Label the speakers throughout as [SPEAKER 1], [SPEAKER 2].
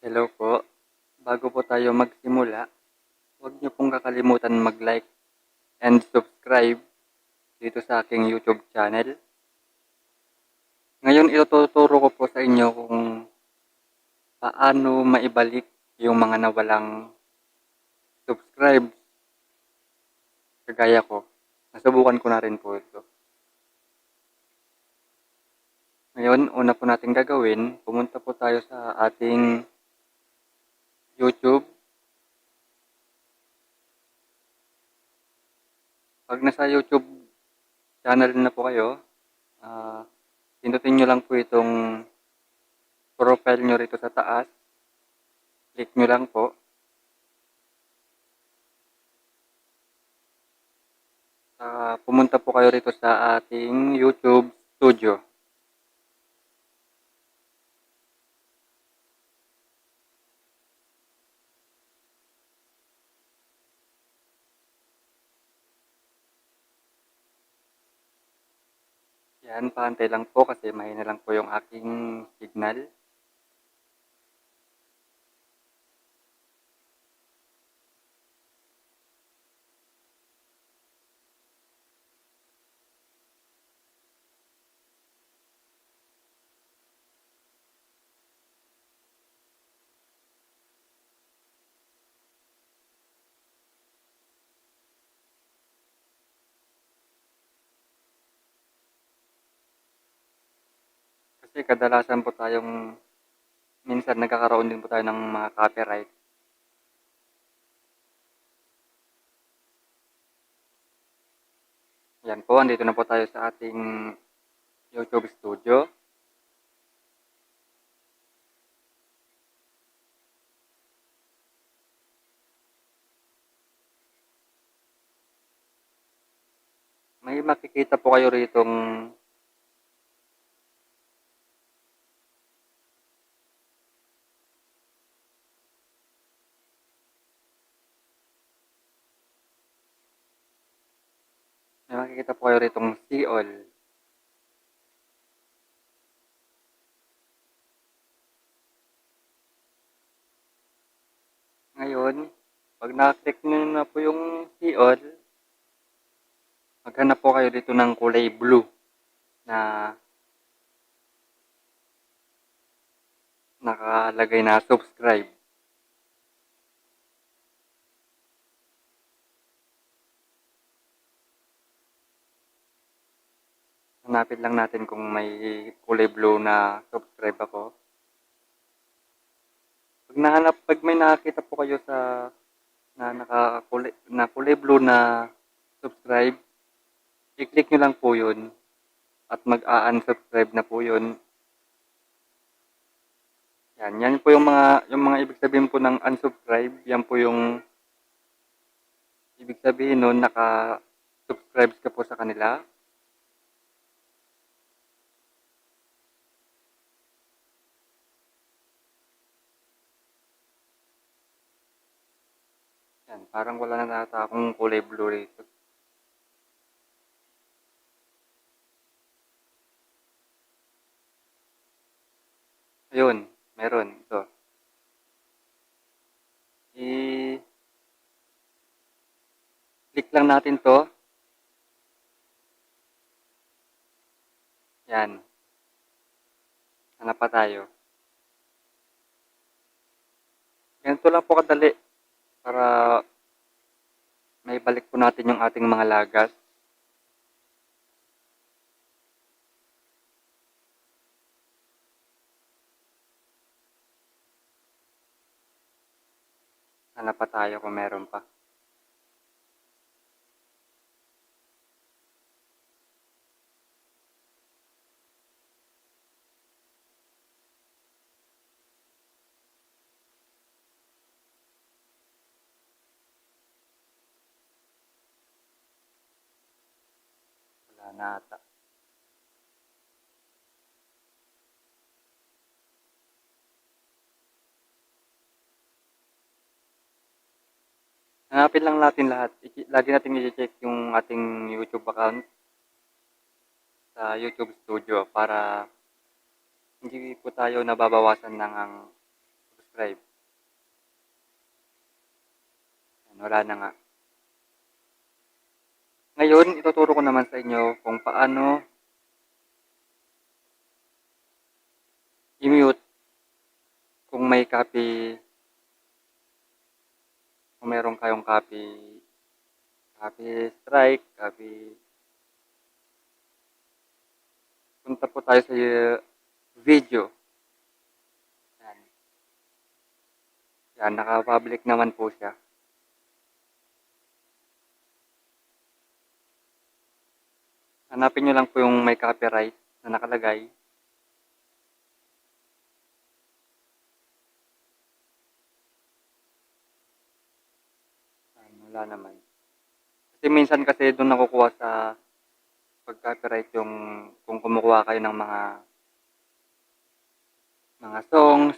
[SPEAKER 1] Hello po. Bago po tayo magsimula, huwag niyo pong kakalimutan mag-like and subscribe dito sa aking YouTube channel. Ngayon ituturo ko po sa inyo kung paano maibalik yung mga nawalang subscribe kagaya ko. Nasubukan ko na rin po ito. Ngayon, una po natin gagawin, pumunta po tayo sa ating YouTube. Pag nasa YouTube channel na po kayo, pindutin nyo lang po itong profile nyo rito sa taas. Click nyo lang po. Pumunta po kayo rito sa ating YouTube Studio. Yan, paantay lang po kasi mahina lang po yung aking signal. Kasi kadalasan po minsan nagkakaroon din po tayo ng mga copyright. Yan po, andito na po tayo sa ating YouTube Studio. May makikita po kayo ritong see all. Ngayon, pag na-click nyo na po yung see all, maghanap po kayo dito ng kulay blue na nakalagay na subscribe. Hanapin lang natin kung may kulay blue na subscribe ako. Pag may nakakita po kayo na kulay blue na subscribe, i-click nyo lang po yun at mag-unsubscribe na po yun. Yan po yung mga ibig sabihin po ng unsubscribe. Yan po yung ibig sabihin nun, naka-subscribe ka po sa kanila. Yan, parang wala na nata akong kulay blue rito. Ayun, meron. Ito. I-click lang natin to. Yan. Hanap pa tayo. Ganito lang po kadali para may balik po natin yung ating mga lagas. Hanap pa tayo kung meron pa. Wala na ata. Hanapin lang natin lahat. Lagi natin i-check yung ating YouTube account sa YouTube Studio para hindi po tayo nababawasan ng ang subscribe. Wala na nga. Ngayon, ituturo ko naman sa inyo kung paano i-mute kung may kung meron kayong copy strike, punta po tayo sa video. Yan. Yan, naka-public naman po siya. Hanapin nyo lang po yung may copyright na nakalagay. Wala naman. Kasi minsan kasi doon nakukuha sa pag-copyright yung kung kumukuha kayo ng mga songs,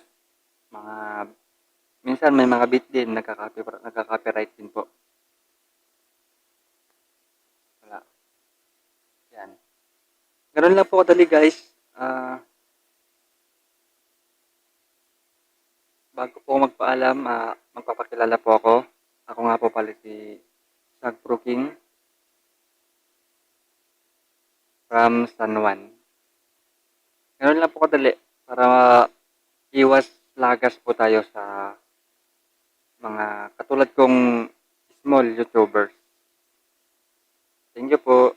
[SPEAKER 1] minsan may mga beat din nagka-copyright din po. Wala. Yan. Ganun lang po kadali guys. Bago po magpaalam, magpapakilala po ako. Ako nga po pala si Sagpro King from San Juan. Ganun lang po kadali para iwas lagas po tayo sa mga katulad kong small YouTubers. Thank you po.